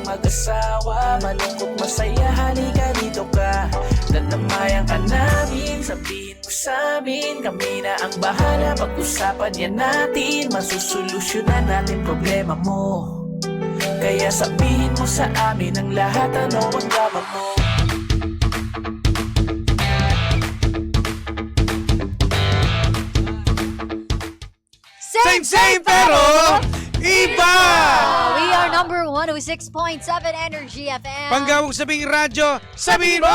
mag-asawa, malungkot masaya, halika dito ka. Dadamayan ka namin, sabihin mo sa amin, kami na ang bahala, pag-usapan yan natin, masusolusyonan natin problema mo. Kaya sabihin mo sa amin ang lahat, ano ang drama mo. Same pero iba! We are number 106.7 Energy FM. Panggawang sabing radyo, sabihin mo!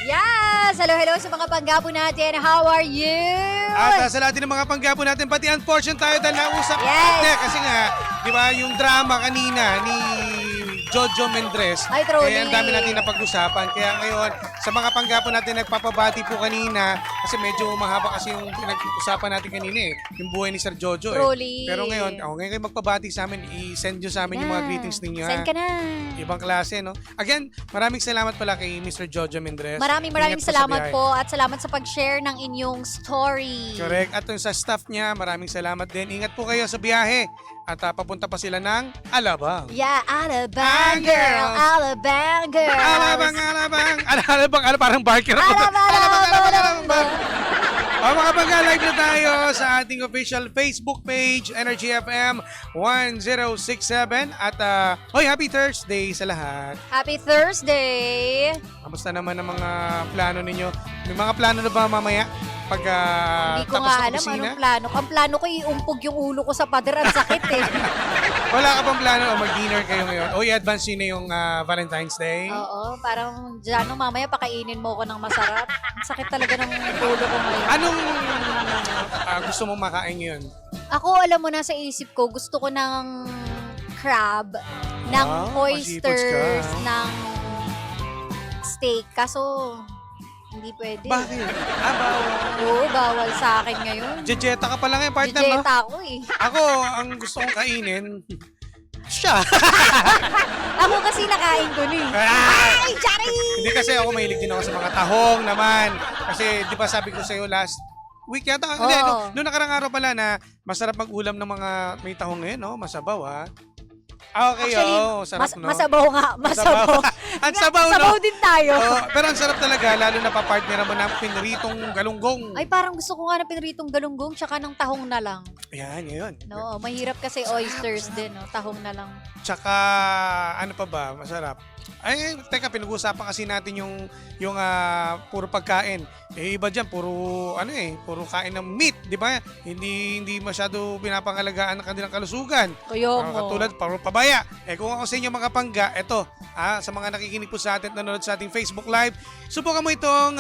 Yes! Hello sa mga panggapo natin. How are you? At sa lahat ng mga panggapo natin, pati unfortunate tayo dahil nausap. Yes. Hindi, kasi nga, di ba, yung drama kanina ni Jojo Mendres. Ay, truly. Kaya ang dami natin napag-usapan. Kaya ngayon, sa mga panggapo natin, nagpapabati po kanina. Kasi medyo mahaba kasi yung pinag-usapan natin kanina eh. Yung buhay ni Sir Jojo eh. Truly. Pero ngayon kayo magpabati sa amin. I-send nyo sa amin yung mga greetings ninyo. Send ka na. Ibang klase, no? Again, maraming salamat pala kay Mr. Jojo Mendres. Maraming Ingat po sa salamat biyahe. po at salamat sa pag-share ng inyong story. Correct. At yung sa staff niya, maraming salamat din. Ingat po kayo sa biyahe. At papunta pa sila ng Alabang. Yeah, Alabang girl. Alabang girl. Alabang, parang barker ako. Alabang. O mga bangga, live na tayo sa ating official Facebook page, Energy FM 1067. At, happy Thursday sa lahat. Happy Thursday. Kamusta naman ang mga plano ninyo? May mga plano na ba mamaya? Pag Hindi ko tapos nga ng alam kusina? anong plano. Ang plano ko iumpog yung ulo ko sa pader. Ang sakit eh. Wala ka bang plano o mag-dinner kayo ngayon? O i-advance yun na yung Valentine's Day? Oo, parang dyan mamaya pakainin mo ko ng masarap. Ang sakit talaga ng ulo ko ngayon. Anong gusto mong makain ngayon? Ako, alam mo na sa isip ko, gusto ko ng crab, ng Wow, oysters, masipag ka. ng steak. Kaso, hindi pwede. Bakit? Bawal. Oo, bawal sa akin ngayon. Jejeta ka pa lang eh, partner, no? Jejeta ako eh. Ako, ang gusto kong kainin, siya. Ako kasi nakain ko ni. Ay, Jari! Hindi kasi ako mahilig din ako sa mga tahong naman. Kasi di ba sabi ko sa'yo last week yata? Hindi, noong nakarang araw pala na masarap mag-ulam ng mga may tahong ngayon, no? Masabaw, ha? Okay, Actually, sarap, no? masabaw nga. Masabaw. Ang sabaw, no? Sabaw din tayo. Pero ang sarap talaga, lalo na papartner mo ng pinritong galunggong. Ay, parang gusto ko nga ng pinritong galunggong tsaka ng tahong na lang. Ayan, yun. No, mahirap kasi oysters din, no? Tahong na lang. Tsaka, ano pa ba? Masarap. Ay, teka, pinag-uusapan kasi natin yung puro pagkain. Eh, iba dyan, puro kain ng meat, di ba? Hindi masyado pinapangalagaan ng kanilang kalusugan. Katulad, puro pabaya. Eh, kung ako sa inyo mga pangga, eto, sa mga nakikinig po sa atin, nanonood sa ating Facebook Live, subukan mo itong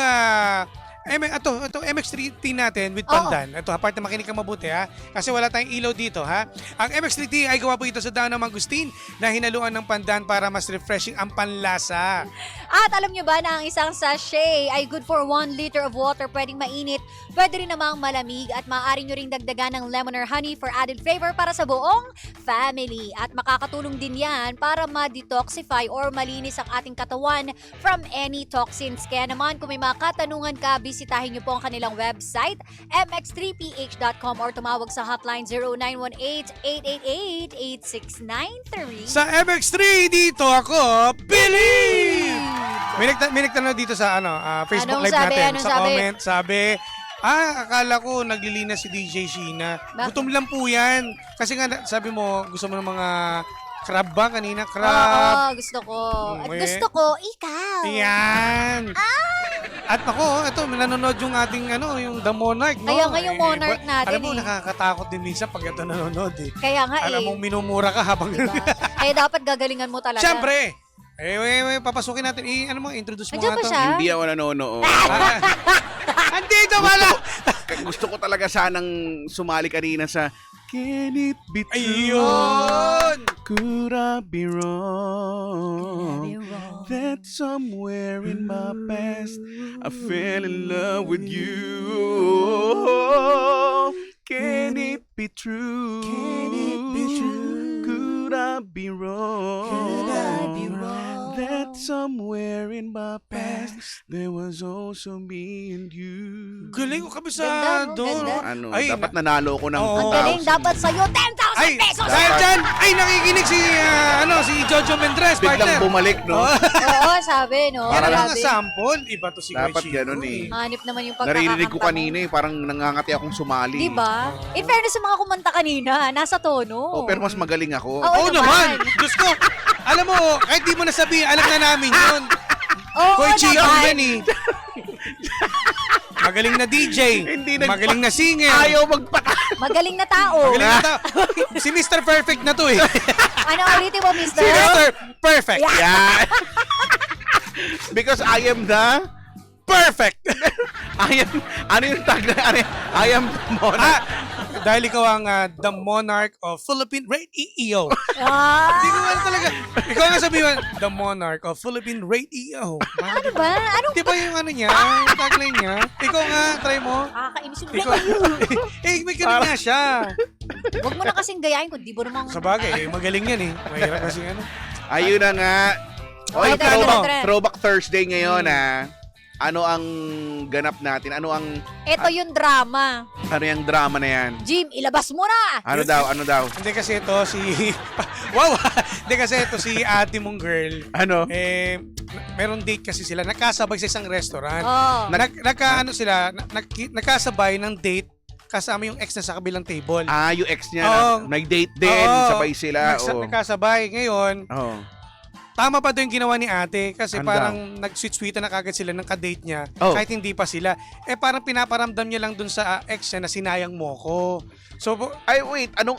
MX3T natin with pandan. Ito, part na makinig ka mabuti, ha? Kasi wala tayong ilaw dito, ha? Ang MX3T ay gawa po ito sa dahon ng mangustin na hinaluan ng pandan para mas refreshing ang panlasa. At alam nyo ba na ang isang sachet ay good for 1 liter of water, pwedeng mainit, pwede rin namang malamig at maaari nyo ring dagdagan ng lemon or honey for added flavor para sa buong family. At makakatulong din yan para ma-detoxify or malinis ang ating katawan from any toxins. Kaya naman kung may mga katanungan ka, bisitahin nyo po ang kanilang website, mx3ph.com or tumawag sa hotline 0918-888-8693. Sa MX3, dito ako, believe! May nagtanong dito sa Facebook Anong Live sabi? natin. Anong Sa sabi? comment, sabi, akala ko naglilinis si DJ Sheena. Bakit? Gutom lang po yan. Kasi nga, sabi mo, gusto mo ng mga crab ba kanina? Crab. Oo, gusto ko. At gusto ko, ikaw. Yan. At ako, ito, nanonood yung ating, yung The Monarch, no? Kaya nga yung Monarch natin, Alam mo, nakakatakot din minsan pag ito nanonood, eh. Kaya nga Alam mo, minumura ka habang... Diba? Kaya dapat gagalingan mo talaga. Siyempre! Papasukin natin. Introduce mo Andiyan nga ba to. siya? Hindi ako nanonood. Andito pala! Gusto ko talaga sanang sumali kanina sa Can it be true? Ayun! Could I be wrong? That somewhere in my past I fell in love with you. Can it be true? Can it be true? Could I be wrong? Could I be wrong? That somewhere in my past there was also me and you. Galing ko Ganda, kabisado. no? Ganda. Ano, Ay, dapat nanalo ko ng Oo. Ang galing, dapat sa'yo 10,000 Ay, dahil dyan, ay nakikinig si Jojo Mendrez, Biglang partner. bumalik, no? Oo, sabi, no? Yan ang Grabe. mga sample. Iba to si Dapat Kuya Chico. ganun eh. Hanip naman yung Naririnig ko pagkakakanta mo. kanina eh, parang nangangati akong sumali. Diba? In fairness sa mga kumanta kanina, nasa tono. Oh, pero mas magaling ako. Oo Oo naman. Diyos ko. Alam mo, kahit di mo nasabihin, alam na namin yun. Oo Kuya Chico naman. yan eh. Magaling na DJ. Hindi Magaling na singer. Ayaw magpata. Magaling na tao. Magaling na si Mr. Perfect na to eh. Ano ulitin mo, mister? Si Mr. Perfect. Yan. Because I am the Perfect. ano yung tagline? I am the monarch. Dahil ikaw ang the monarch of Philippine Radio. Ah, Hindi ko alam talaga. Ikaw nga sabihin, the monarch of Philippine Radio. ano ba? Anong Di ba yung ano niya? Yung tagline niya? Ikaw nga, try mo. kakainis yung Ikaw. May ganun nga siya. Huwag mo na kasing gayahin kung di mo namang... Sa bagay, magaling yan eh. Mahirap kasi ano. Ayun na nga. Oy, Okay, throwback Thursday ngayon Ano ang ganap natin? Ano Ito yung drama. yung drama na yan? Jim, ilabas mo na! Ano daw? Hindi kasi ito si... wow! Hindi kasi ito si ate mong girl. Ano? Meron date kasi sila. Nagkasabay sa isang restaurant. Oh. Nagkasabay ng date kasama yung ex na sa kabilang table. Yung ex niya Oo. nag-date din, Oo. sabay sila. Nagkasabay. Ngayon, Oh. tama pa doon yung ginawa ni ate kasi Ano parang nag-sweet-sweetan na kagad sila ng kadate niya Oh. kahit hindi pa sila. Parang pinaparamdam niya lang doon sa ex niya na sinayang mo ko. So, Ay, wait. Ano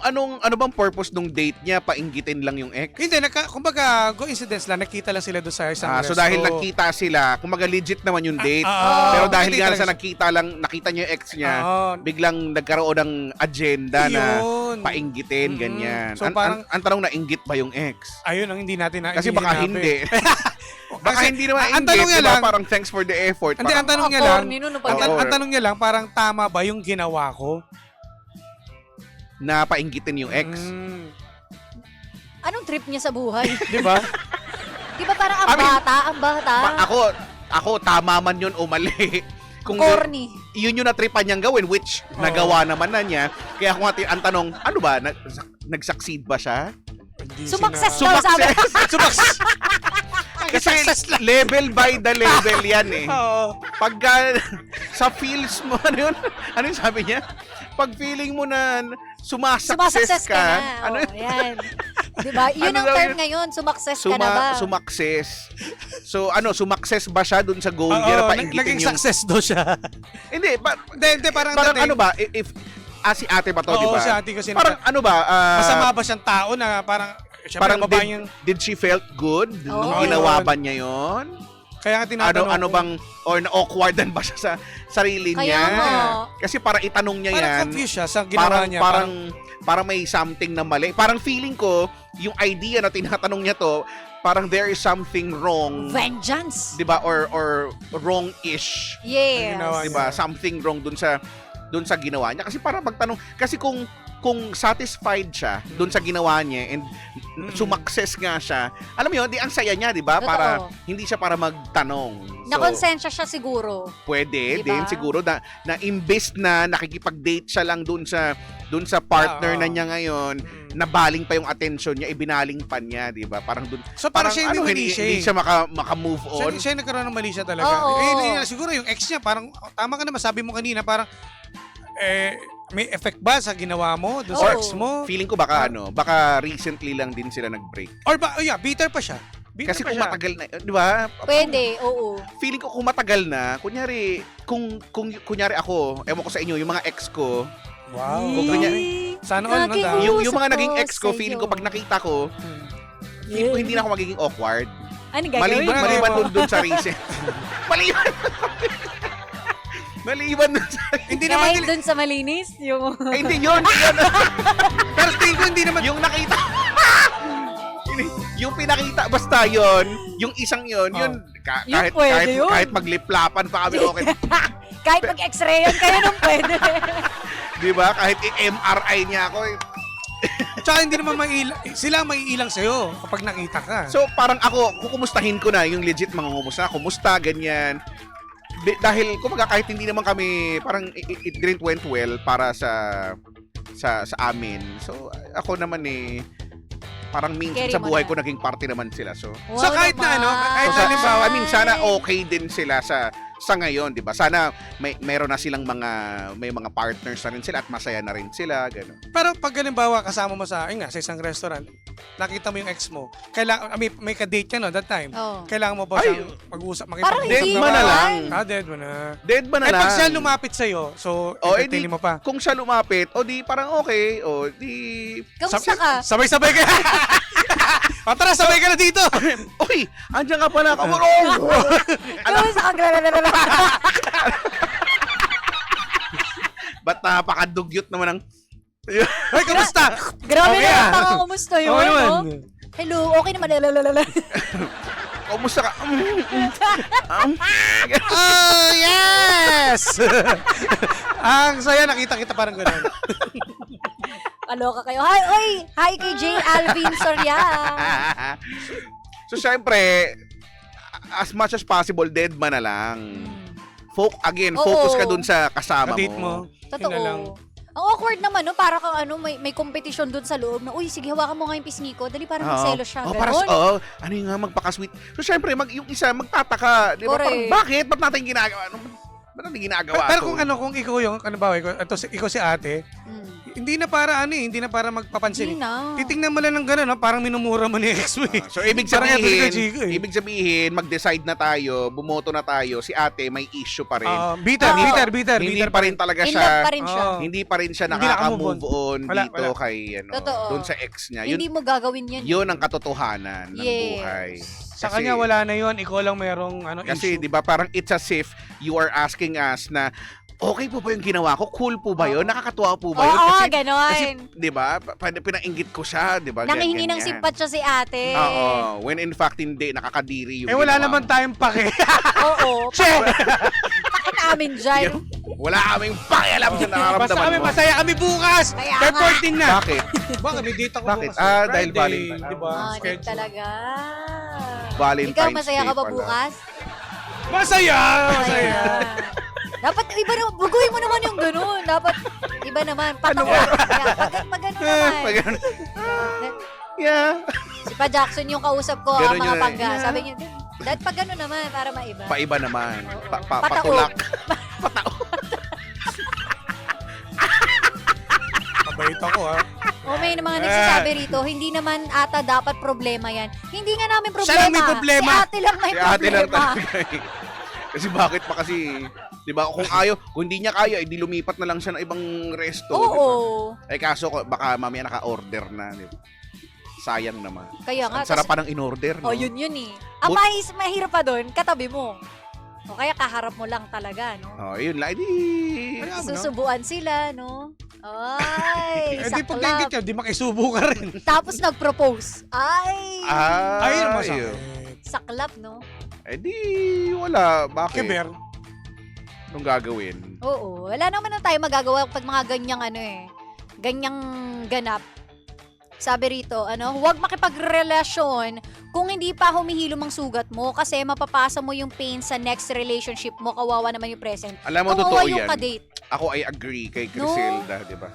bang purpose nung date niya? Painggitin lang yung ex? hindi, kumbaga, coincidence lang, nakita lang sila doon sa isang So resto. dahil nagkita sila, kumaga legit naman yung date. oo. Pero dahil Nakita nga lang sa siya. nakita niya yung ex niya, Oo. biglang nagkaroon ng agenda na Yun. painggitin, Mm. ganyan. So, parang- ang tanong na inggit ba yung ex? Ayun ang hindi natin na Kasi hindi baka sinabi. hindi. Baka Kasi, hindi naman ang inggit, tanong niya diba? lang- Parang thanks for the effort. Hindi, ang tanong niya Ako, lang, nino, ang, pag- Oo. ang tanong niya lang, parang tama ba yung ginawa ko? na painggitin yung ex. Anong trip niya sa buhay? Di ba? Di ba parang I mean, ang bata? Ako, tama man yun o mali. Kung Corny. yun yung natripan niyang gawin, which Oo. nagawa naman na niya. Kaya kung ang tanong, ano ba? Nag-succeed ba siya? Hindi Sumakses sina- daw, sabi. Sumakses. Kasi Success lang. level by the level yan eh. Oo. Pagka sa feels mo, ano yun? Ano yung sabi niya? Pag feeling mo na sumasakses Sumasakses ka na. ano Oh, yan. Diba? Yun Ano ang daw term yun? ngayon, sumakses ka na ba? sumakses. So sumakses ba siya dun sa goal Oo, niya na painggitin naging yung... success daw siya. Hindi, Hindi, parang parang dating- ano ba? If si ate ba to, di Oo, ba? si ate kasi Parang ano ba? masama ba siyang tao na parang, Parang syempre, babae yung, did she felt good nung Oo. ginawa Yun. ba niya yon? kaya nga tinatanong Ano ko, bang or na-awkwardan ba siya sa sarili Kaya niya? nga. Kasi para itanong niya parang yan, confused siya sa ginawa niya. parang may something na mali. Parang feeling ko, yung idea na tinatanong niya to, parang there is something wrong. Vengeance. 'Di ba? Or wrong-ish. Yes. Ginawa 'Di ba? Something wrong dun sa ginawa niya. Kasi para magtanong, kasi kung satisfied siya dun sa ginawa niya and sumakses nga siya, alam mo yun, di ang saya niya, di ba? Totoo. Para, hindi siya para magtanong. So, Nakonsensya siya siguro. pwede Diba? din siguro na imbes na nakikipag-date siya lang dun sa partner Oo. na niya ngayon, nabaling pa yung attention niya, ibinaling pa niya, di ba? Parang dun, So parang siya yung mali siya hindi eh. siya maka-move on. Siya yung nagkaroon ng mali siya talaga. Oo. Siguro yung ex niya, parang, tama ka naman, sabi mo kanina, parang, may effect ba sa ginawa mo, doon sa Oo. ex mo? Feeling ko baka recently lang din sila nag-break. Or bitter pa siya. Bitter Kasi pa kung siya. matagal na, di ba? Pwede, oo. Feeling ko kung matagal na, kunyari, kung kunyari ako, ewan ko sa inyo, yung mga ex ko, Wow. Kung Yee. Sana all, Naging madam. yung mga Usap naging ko ex ko, sa'yo. feeling ko pag nakita ko, feeling ko hindi na ako magiging awkward. Ano gagawin? Maliban mo? dun sa recent. Maliban. Maliban dun sa... Hindi naman Kahit dun sa malinis, yung... Hindi yun. Pero tingin ko hindi naman. Yung nakita. Yung pinakita, basta yun, yung isang yun, yun, Yung pwede yun. kahit magliplapan pa kami, okay. Kahit mag-x-ray yan, kaya nung pwede. Di ba? Kahit i-MRI niya ako. Tsaka hindi naman sila ang maiilang sa'yo kapag nakita ka. So, parang ako, kukumustahin ko na yung legit mga kumusta, ganyan. Dahil, kumbaga, kahit hindi naman kami, parang it didn't went well para sa sa amin. So ako naman parang minsan Carry sa mo buhay na. ko naging party naman sila. So So kahit na ano, kahit So, na halimbawa, I mean, sana okay din sila sa ngayon, 'di ba? Sana meron na silang may mga partners na rin sila at masaya na rin sila, ganun. pero pag halimbawa kasama mo sa, ayun nga, sa isang restaurant, nakita mo yung ex mo, kailangan, may ka-date ka no, that time. Oh. Kailangan mo ba Ay, siyang mag-usap, Parang makipag-usap hindi Dead man na lang. Dead mo na. Dead ba na Eh lang? pag siya lumapit sa'yo, so entertainin mo pa. Kung siya lumapit, o di parang okay, o di Kamusta ka? Sabay-sabay ka. O tara, sabay ka na dito. Oy, andiyan ka pala, kamurong! Kamusta ka? Ba't napakadugyot naman ng... Hoy, kamusta? Grabe Okay, naman, ah. baka kumusta yun, Okay naman. no? Hello, okay naman. Lalalala. Kumusta ka? Oh, yes! Ang saya, nakita kita parang gano'n. Kaloka kayo. Hi, oy! Hi kay J. Alvin Soria. So, syempre, as much as possible, dead man na lang. Oo. Focus ka dun sa kasama Ka-date mo. Totoo. Yun na lang. Ang awkward naman, no? Para kang may competition doon sa loob na, uy, sige, hawakan mo nga yung pisngi ko. Dali, parang magselo siya. Oh, Ganon. ano yung nga, magpaka-sweet. So, syempre, yung isa, magtataka. Di ba? Correct. Parang, bakit? Ba't natin ginagawa? Ba't natin ginagawa Pero to? kung ikaw yung, ano ba, ikaw si ate, hindi na para hindi na para magpapansin. Hindi na. Titingnan mo lang ng gano'n, no? Parang minumura mo ni ex mo eh. So, ibig Parang sabihin, Chico, eh. mag-decide na tayo, bumoto na tayo, si ate may issue pa rin. Bitter. Hindi pa rin talaga In siya, love pa rin siya. Oo. hindi pa rin siya Hindi nakaka-move on Wala, dito wala. kay, Totoo. doon sa ex niya. Hindi mo gagawin yan. Yun ang katotohanan ng Yes. buhay. Sa kanya wala na yon, ikaw lang mayroong Kasi, issue. di ba, parang it's as if you are asking us na, okay po ba yung ginawa ko? Cool po ba yun? Nakakatuwa po ba yun? Oo, Kasi, ganon. di ba, pinainggit ko siya, di ba? Nangihingi ng Ganyan. simpat siya si ate. Oo, when in fact, hindi, nakakadiri yung Eh wala ginawa naman mo. tayong pake. Oo. Che! Pakin namin dyan. Wala kaming pakialam sa nararamdaman Basta kami, mo. masaya kami bukas. Kaya May nga. 14 na. Bakit? Baka may date ako Bakit? bukas. Ah, dahil Friday, Valentine. di ba? Ah, din Schedule. talaga. Valentine's Ikaw, masaya ka Day ba pala. bukas? Masaya! Masaya! Dapat iba na, baguhin mo naman yung ganun. Dapat iba naman. Patak ka. Pag gano'n naman. Pag ganun. Yeah. Si Pa Jackson yung kausap ko, Ganun ang mga yun eh. pangga. Sabi niya, dahil pag gano'n naman, para maiba. Paiba naman. Oo. Patulak. Mabait ako ha. O may mga nagsasabi rito, hindi naman ata dapat problema yan. Hindi nga namin problema. Siya lang may problema. Si ate lang may Si ate lang problema. talaga eh. Kasi bakit pa kasi, di ba, kung hindi niya kaya, edi lumipat na lang siya ng ibang resto. Oo. di ba? Eh kaso, baka mamaya naka-order na, di ba? Sayang naman. Kaya nga. Ang sarap pa ng in-order, no? Oh, yun eh. Ang mahirap pa doon, katabi mo. O kaya kaharap mo lang talaga, no? Oh, yun lang. Edi... Kaya mo, no? Susubuan sila, no? Ay, Eh di pag saklap. nainggit ka, di makisubo ka rin. Tapos nag-propose. Ay, Ayun Ayun masakit. saklap, no? Eh di, wala. Bakit? Kiber. Anong gagawin? Oo, wala naman na tayo magagawa pag mga ganyang ganyang ganap. Sabi rito, huwag makipagrelasyon kung hindi pa humihilom ang sugat mo kasi mapapasa mo yung pain sa next relationship mo. Kawawa naman yung present. Alam mo, Kawawa totoo yung yan. kadate. Ako ay agree kay Criselda, di ba?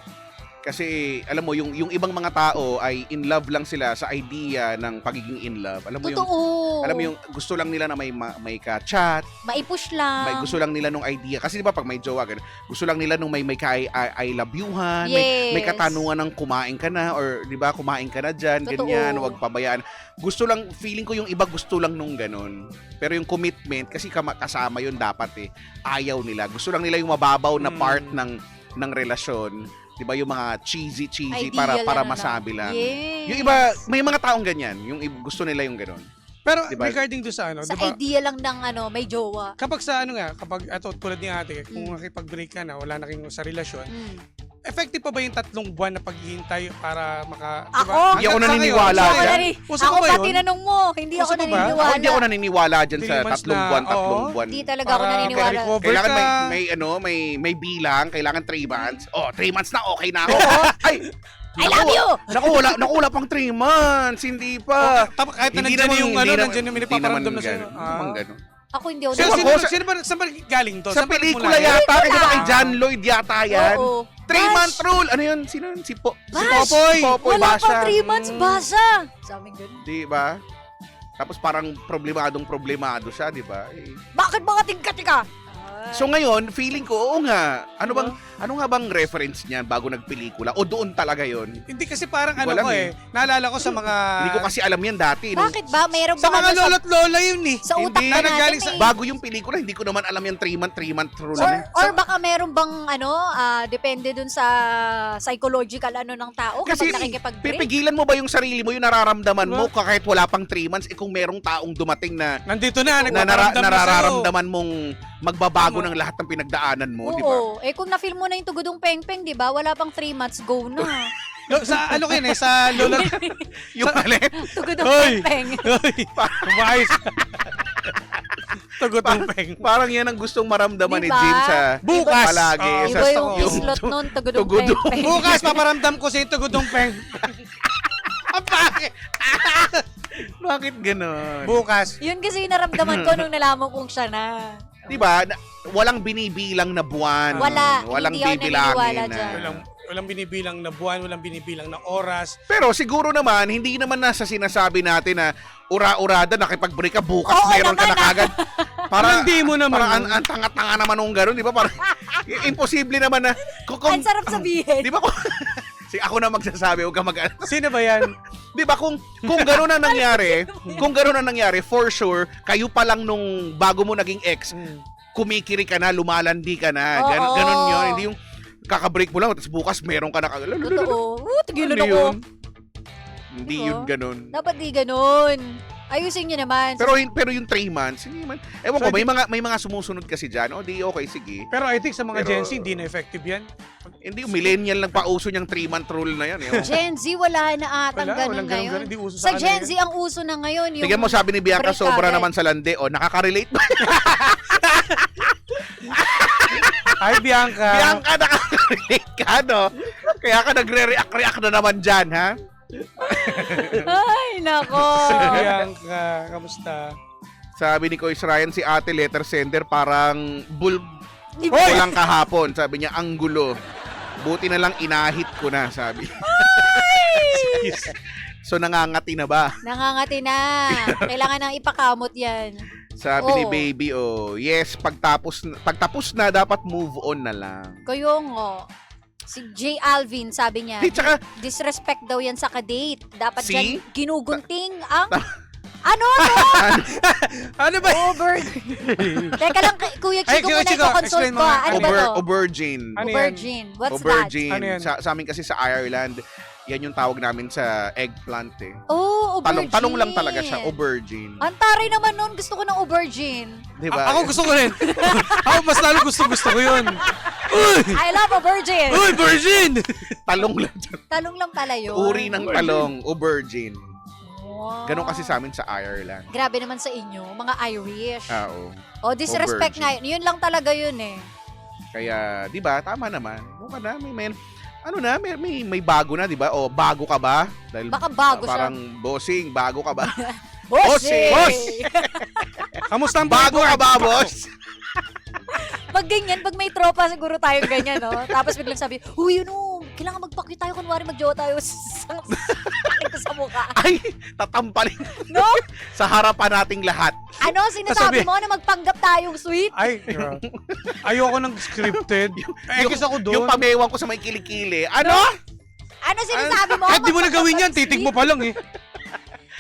Kasi, alam mo, yung ibang mga tao ay in love lang sila sa idea ng pagiging in love. Alam mo Totoo. alam mo yung gusto lang nila na may ka-chat, Maipush lang. may gusto lang nila nung idea. Kasi di ba pag may jowa, ganun, gusto lang nila nung may I love youhan, Yes. may katanungan ng kumain ka na, or di ba, kumain ka na dyan, Totoo. ganyan, huwag pabayaan. Gusto lang, feeling ko yung iba gusto lang nung ganun. Pero yung commitment, kasi kasama yun dapat ayaw nila. Gusto lang nila yung mababaw na part ng relasyon. Di ba, yung mga cheesy Ideal para na masabi lang. Yes. Yung iba, may mga taong ganyan, yung gusto nila yung ganun. Pero Diba? regarding do sa Sa diba? idea lang ng may jowa. Kapag kapag tulad ni ate, kung nakipag-break ka na, wala na kayong sa relasyon, effective pa ba yung 3 buwan na paghihintay para Ako? Hindi ako Hanggang sa naniniwala ngayon, dyan. Uso Ako ko ba pa yun? tinanong mo, hindi Uso ako ko ba? naniniwala. Ako hindi ako naniniwala dyan 3 sa months 3 buwan, na, oo. 3 buwan. Hindi talaga ako Para naniniwala. makarecover Kailangan ka. may bilang, kailangan 3 months. Oh, 3 months na okay na ako. Ay, I love you! Naku, wala pang 3 months, hindi pa. Kahit na nandiyan yung nandiyan yung may napaparamdam na sa'yo. Naman ganun. Ako hindi ako Sino, Ewan sino, ko, sino ba, saan ba galing to? Sa Saan ba pelikula nagmula yan? yata, di ba kay Pelikula. John Lloyd yata yan? Oo. 3-month rule! Ano yun? Sino yun? Si Bash! Popoy. Popoy Wala Basha. pang 3 months, basa. Sa amin ganun. Di ba? Tapos parang problemado siya, di ba? Eh. Bakit mga tingka-tika? So ngayon, feeling ko, oo nga. Ano nga bang reference niyan bago nagpelikula? O doon talaga yon? Hindi kasi parang ano Walang ko naalala ko sa mga... Hindi ko kasi alam yan dati. Bakit ba? Mayroon Sa ba mga ano lolo't lola yun eh. sa utak Hindi. ba Na nanggaling natin? sa- Bago yung pelikula, hindi ko naman alam yung 3-month rule. Or baka meron bang depende dun sa psychological ng tao Kasi kapag nakikipag-break? pipigilan mo ba yung sarili mo, yung nararamdaman mo kahit wala pang 3 months, kung merong taong dumating na Nandito na, na nagpaparamdam na sa'yo. nararamdaman mong magbabago ng lahat ng pinagdaanan mo, di ba? Oo. Eh kung na-feel mo na yung tugudong peng-peng, di ba? Wala pang 3 months, go na. Sa ano kayo sa lola... Yung mali. Tugudong Hoy! peng-peng. Hoy! Kumayos. Tugutong peng. Parang yan ang gustong maramdaman ni Diba? Jim sa Bukas. palagi. Oo, sa Iba yung yung slot nun, tugudong tugudong. peng-peng. Bukas, paparamdam ko sa tugutong peng. Ang bakit? Bakit ganon? Bukas. Yun kasi yung naramdaman ko nung nalaman kong siya na. Di ba? Walang binibilang na buwan. Wala. Walang Hindi ako naniniwala bibilangin. dyan. Walang binibilang na buwan, walang binibilang na oras. Pero siguro naman, hindi naman nasa sinasabi natin na ura-urada, nakipag-break ka, bukas Oo meron ka na naman, kagad. Para, Hindi mo naman. Parang ang tanga-tanga naman nung gano'n, di ba? Parang, imposible naman na, Ang sarap sabihin. di ba kung, sige, ako na magsasabi, huwag ka mag Sino ba yan? di ba kung gano'n na nangyari, for sure, kayo pa lang nung bago mo naging ex, kumikiri ka na, lumalandi ka na. Oo. Ganon yun. Hindi yung kakabreak mo lang, tapos bukas meron ka na kagad. Totoo. Tigilan Ano ako. yun? Hindi Diba? yun ganon. Dapat di ganun. Ayusin nyo naman. Pero yung 3 months, hindi man. Ewan ko, may mga sumusunod kasi diyan. O di okay, sige. Pero I think sa mga Pero- Gen Z, hindi na effective yan. Hindi yung millennial lang pauso niyang 3-month rule na yan. Eh. Gen Z, wala na atang Wala, ganun walang ngayon. ganun, hindi uso Sa sa Gen kanila Z, ang uso na ngayon yung... Tingnan mo, sabi ni Bianca, break sobra agad. naman sa lande. O, nakaka-relate ba? Hi, Bianca. Bianca, nakaka-relate ka, no? Kaya ka nagre-react na naman dyan, ha? Ay, nako. Bianca, kamusta? Sabi ni Kois Ryan, si ate letter sender parang Hoy! lang kahapon. Sabi niya, ang gulo. Buti na lang inahit ko na, sabi. So, nangangati na ba? Nangangati na. Kailangan nang ipakamot yan. Sabi ni Oo. baby, yes, pagtapos na, dapat move on na lang. Kayo nga. Si J. Alvin, sabi niya, Di, tsaka, disrespect daw yan sa kadate. Dapat Si? dyan ginugunting ang... Ano to? Ano ba? Over. Teka lang, Kuya Ay, Chico Kuya muna Chico, iko-consult explain ko. mo nga. Ano ba to? aubergine. Ano yan? Aubergine. What's Aubergine. Ano yan? Sa amin kasi sa Ireland, yan yung tawag namin sa eggplant eh. that? Oh, aubergine. Talong lang talaga siya, aubergine. Ang taray naman nun. Gusto ko ng aubergine. Di ba? Ako gusto ko rin. Ako mas lalo gusto ko yun. Uy! I love aubergine. Uy, virgin! Talong lang. Talong lang pala yun. Uri ng talong, aubergine. Wow. Ganon kasi sa amin sa Ireland. Grabe naman sa inyo, mga Irish. Oo. Oh, disrespect nga Aubergine. yun. Yun lang talaga yun eh. Kaya, di ba, tama naman. Mukha na, may bago na, di ba? O, bago ka ba? Dahil, Baka bago siya. parang, bossing, bago ka ba? Bossy! Boss! Kamusta ang bago ka board? ba, boss? Pag ganyan, pag may tropa siguro tayong ganyan, no? Tapos biglang sabi, uy, kailangan magpakit tayo, kunwari mag-jowa tayo sa mukha. Ay, tatampalin No? sa harapan nating lahat. Ano, sinasabi Sabi- mo na magpanggap tayong sweet? Ay, girl. Ayoko ng scripted. Ekis ako doon. Yung pamewang ko sa may kilikili. Ano? Ano sinasabi mo? Kahit di mo na Magpanggap gawin yan, ng titig mo sweet? pa lang eh.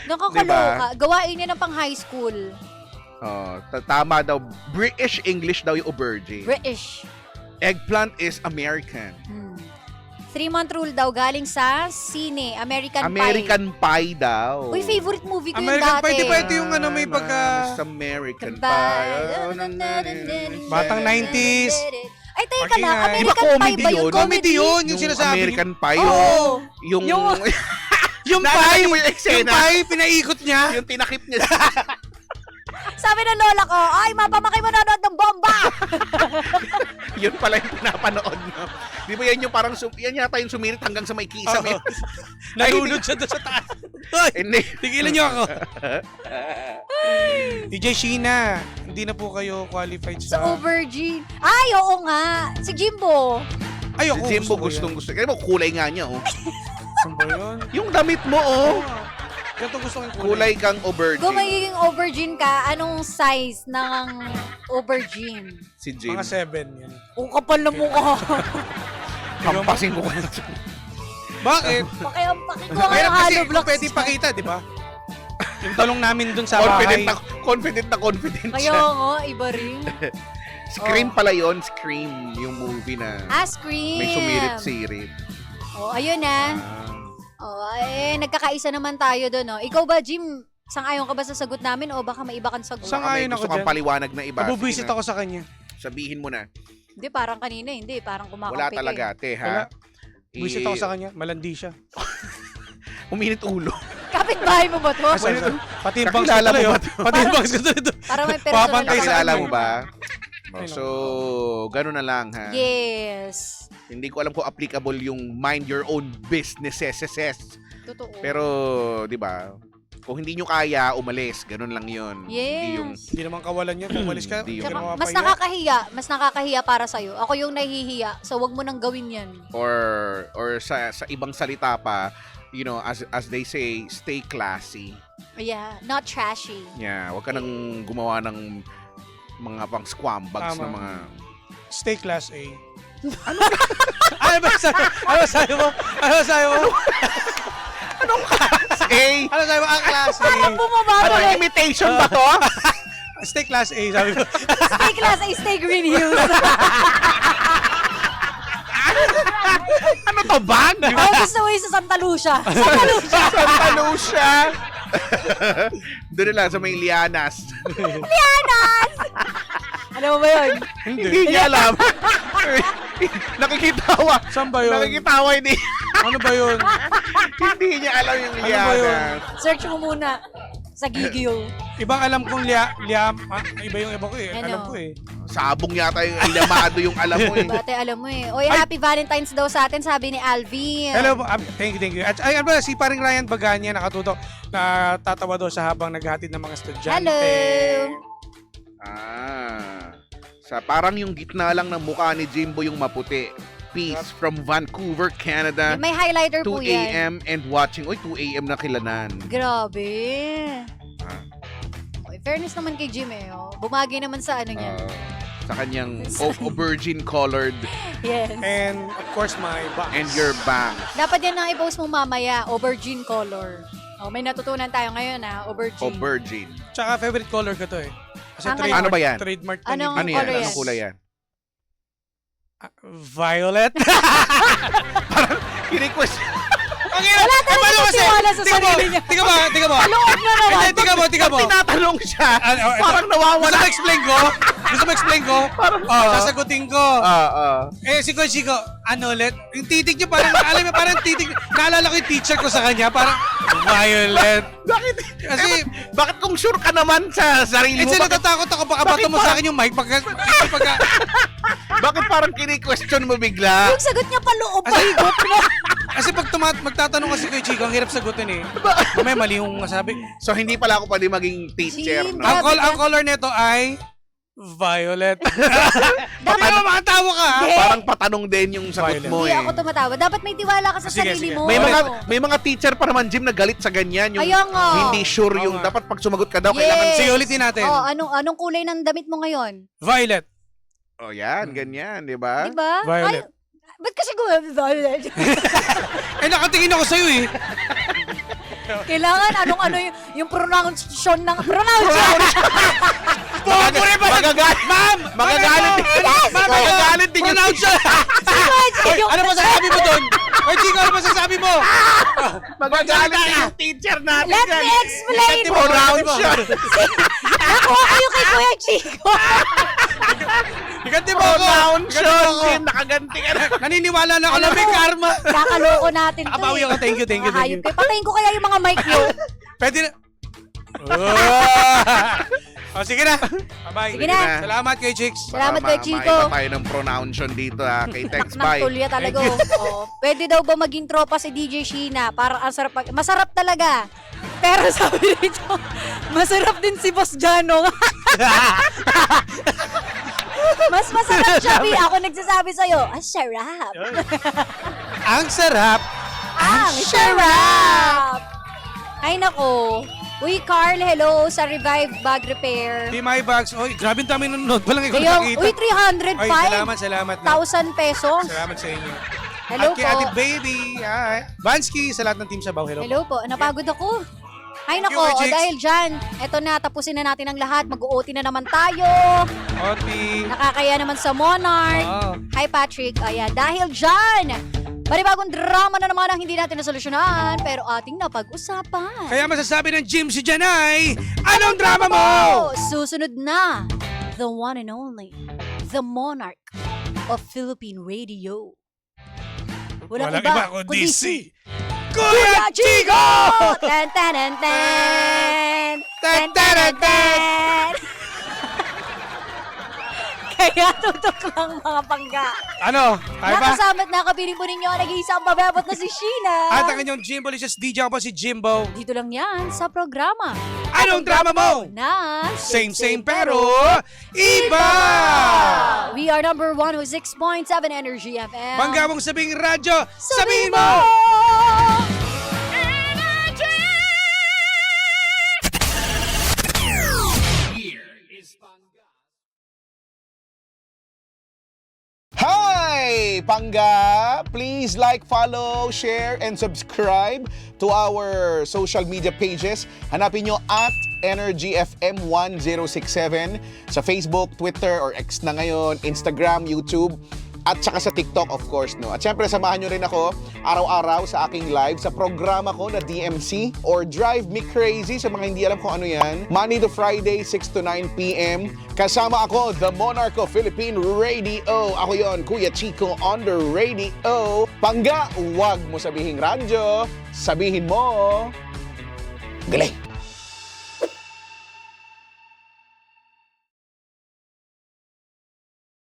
Nakakaloka. Gawain yan ng pang high school. Oh, tama daw. British English daw yung aubergine. British. Eggplant is American. 3-month rule daw galing sa sine, American Pie. American Pie daw. Uy, favorite movie ko yun American dati. Pie, di ba ito yung ano, may pagka... Miss American Pie. Pie. Batang 90s. Ay, teka Parking lang. nga. American Di ba Pie comedy ba yun? yun? Comedy yun, yung Yung sinasabi. American Pie. Oo. Yung... Yung Naalala pie, mo yung yung eksena? pie, pinaikot niya. Yung tinakip niya. Sabi ng lola ko, ay, mapamaki mo nanonood ng bomba! Yun pala yung pinapanood mo. Di ba yan yung parang... yan yata yung sumirit hanggang sa may kisam. Nalunod siya doon sa taas. Hoy, Hindi. tigilan niyo ako. DJ Sheena, hindi na po kayo qualified Sa sa... aubergine. Ay, oo nga. Si Jimbo. Ay, Si ako, Jimbo gusto ko gustong yan. gusto. Kaya mo, kulay nga niya, oh. Saan ba yun? Yung damit mo, oh. Ganito gusto kong Kulay kang aubergine. Kung magiging aubergine ka, anong size ng aubergine? Si Jim. Mga 7 yan. Kung kapal na mukha. Kampasin ko. Bakit? Pakiampakin ko ang Mahirap kasi hollow kung blocks. pwede ipakita, di ba? Yung talong namin dun sa confident bahay. na confident Kaya siya. nga, iba rin. Scream pala yon, Scream, yung movie na Scream. may sumirit-sirit. Oh, ayun na. Oh, nagkakaisa naman tayo doon, no? Ikaw ba, Jim, sang-ayon ka ba sa sagot namin o baka may iba kang sagot? Sang-ayon Gusto ako kang dyan. paliwanag na iba. Nabubisit Sige na. ako sa kanya. Sabihin mo na. Hindi, parang kanina, hindi. Parang kumakampi Wala ka talaga, te, Wala. ha? Buwisit ako sa kanya. Malandi siya. Uminit ulo. Kapit-bahay mo ba to? Pati yung bangs ko Kakilala mo tuloy. ba oh. to? Pati yung bangs ko tuloy. Para may personal Papantay sa Kakilala ano mo eh. ba? Ay, So, gano'n na lang, ha? Yes. Hindi ko alam kung applicable yung mind your own businesses. Totoo. Pero, di ba? Kung hindi nyo kaya, umalis. Ganun lang yun. Hindi yung Yes. Hindi naman kawalan yun. Kung umalis ka, Hindi hindi ka yung- naman Mas mapahiya. nakakahiya para sa'yo. Ako yung nahihiya, so wag mo nang gawin yan. or sa ibang salita pa, you know, as they say, stay classy. Yeah, not trashy. Yeah, wag ka nang gumawa ng mga pang squam bags Tama. na mga Stay class A. Ano ba sabi? Ano sabi mo? Ano sabi mo? hey, Ano sabi mo? Ang class A. Bumaba ano tuloy. imitation ba to? Stay class A, sabi ko. Stay class A, stay Green Hills. Ano to, bag? Ako gusto mo yung sa Santa Lucia. Santa Lucia. Santa Lucia. Doon na lang sa may lianas. Alam mo ba yun? Hindi niya alam. Nakikitawa. Saan ba yun? Nakikitawa, hindi. Ano ba yun? Hindi niya alam yung Ano ba yun? lianas. Search mo muna sa Gigil. Ibang alam kong iba yung iba ko eh. Ano? Alam ko eh. Sabong yata yung ilamado yung alam mo eh. Bate, alam mo eh. Oy, happy Valentine's daw sa atin, sabi ni Alvin. Hello, thank you. At ay, ano ba, si paring Ryan Baganya nakatutok na tatawa daw siya habang naghahatid ng mga estudyante. Hello. Parang yung gitna lang ng mukha ni Jimbo yung maputi. Peace from Vancouver, Canada. May highlighter 2 po yan. a.m. and watching. Uy, 2 a.m. na kilanan. Grabe. Ah. Oy, fairness naman kay Jim eh. Oh. Bumagi naman sa ano niya. Sa kanyang aubergine colored Yes. And of course, my box. and your bangs. Dapat yan ang i-post mo mamaya, aubergine color. Oh, may natutunan tayo ngayon aubergine. Aubergine. Tsaka favorite color ko to eh. Kasi Ang ano ba yan? Trademark to Anong ni Ano yan? color yan? Anong kulay yan? Violet. Kini-question. Wala talaga nagtiwala sa sarili niya. Tika ba? Loob na naman. Hindi, tika mo. Tinatanong siya. Parang Gusto nawawala. mo explain ko? Sasagutin ko. Si Coach Chico, ano ulit? Yung titig niya parang, alam mo, parang titig. Naalala ko yung teacher ko sa kanya, parang violet. Bakit? Kasi, Bakit kung sure ka naman sa sarili mo? kasi natatakot ako baka bato mo sa akin yung mic pagka Bakit parang kini-question mo bigla? Yung sagot niya paloob pa higot mo. kasi pag magtatanong kasi kay Chico, ang hirap sagutin eh. May mali yung masabi. So hindi pala ako pwede maging teacher, Jim, no? Ang color nito ay violet. Pati naman makatawa ka. ha? Parang patanong din yung sagot Violet. mo Hindi eh. ako tumatawa. Dapat may tiwala ka sa Sige, sarili sige. mo. May mga teacher pa naman, Jim, na galit sa ganyan. Yung Ayaw nga. hindi sure Oo yung nga. dapat pag sumagot ka daw, Yes. kailangan... Sige, ulitin natin. Oh, anong kulay ng damit mo ngayon? Violet. Oh, yan, ganyan, di ba? Di ba? Violet. Ay, ba't kasi violet? Eh, nakatingin ako sa'yo eh. Kailangan ano yung pronunciation ng pronunciation. Magagalit. Ma'am! Magagalit din. Magagalit din yung Pronounce siya! Oy, ano ba sasabi mo doon? Oy, Chico, ano ba sasabi mo? magagalit din yung teacher natin. Let me explain. Tingnan mo, Pronunciation. Nakuha kayo kay Kuya Chico. Iganti mo ako! Pronunciation. Jim, nakaganti ka na. Naniniwala na ako Alam na may mo, karma. Kakaloko natin to. Nakabawi ako. Thank you. Mga hayop kayo. Patayin ko kaya yung mga mic nyo. Pwede na. Oh, sige na. Bye-bye. Sige na. Salamat kay Chicks. Salamat kay Chico. Maiba tayo ng pronunciation dito kay Tex Ng Bye. tulya talaga. Oh. Pwede daw ba maging tropa si DJ Sheena? Para ang sarap. Masarap talaga. Pero sabi dito, masarap din si Boss Jano. Mas masarap siya, Bi. Ako nagsasabi sa'yo, ang sarap. Ang sarap. Ang sarap! Ay nako. Uy, Carl, hello sa Revive Bag Repair. Be My Bags. Oy, grabe ang dami nanonood. Walang ikaw Ayun, nakita. uy, Ay, salamat na. 305,000 pesos. Salamat sa inyo. Hello At kay po. Ate Baby. Hi. Vansky, sa lahat ng Team Sabaw. Hello. Hello po, napagod ako. Ay Thank you, nako, o Ojix. dahil dyan, eto na, tapusin na natin ang lahat. Mag-OT na naman tayo. Oti. Nakakaya naman sa Monarch. Oh. Hi Patrick, ayan, dahil dyan, panibagong drama na naman ang hindi natin nasolusyonan, pero ating napag-usapan. Kaya masasabi ng Jim si Janay, anong drama mo? Susunod na, the one and only, the Monarch of Philippine Radio. Walang iba, kundi si Kuya Chico! Tan tan tan tan. Tan, tan, tan. Kaya tutok lang mga pangga. Ano? Kaya ba? Nakasamat na kapiling po ninyo ang nag-iisang mababot na si Sheena. At ang inyong Jimbo Licious DJ ako po si Jimbo. Dito lang yan sa programa. Anong drama mo? Na Same pero iba! We are number 106.7 Energy FM. Pangga mong sabing radyo, sabihin mo! Hi! Pangga! Please like, follow, share, and subscribe to our social media pages. Hanapin nyo at EnergyFM1067 sa Facebook, Twitter, or X na ngayon, Instagram, YouTube, at saka sa TikTok, of course, no? At syempre, samahan nyo rin ako araw-araw sa aking live sa programa ko na DMC or Drive Me Crazy sa mga hindi alam kung ano yan. Monday to Friday, 6 to 9 p.m. Kasama ako, the Monarch of Philippine Radio. Ako yon, Kuya Chico on the radio. Pangga, huwag mo sabihin radyo. Sabihin mo, galing.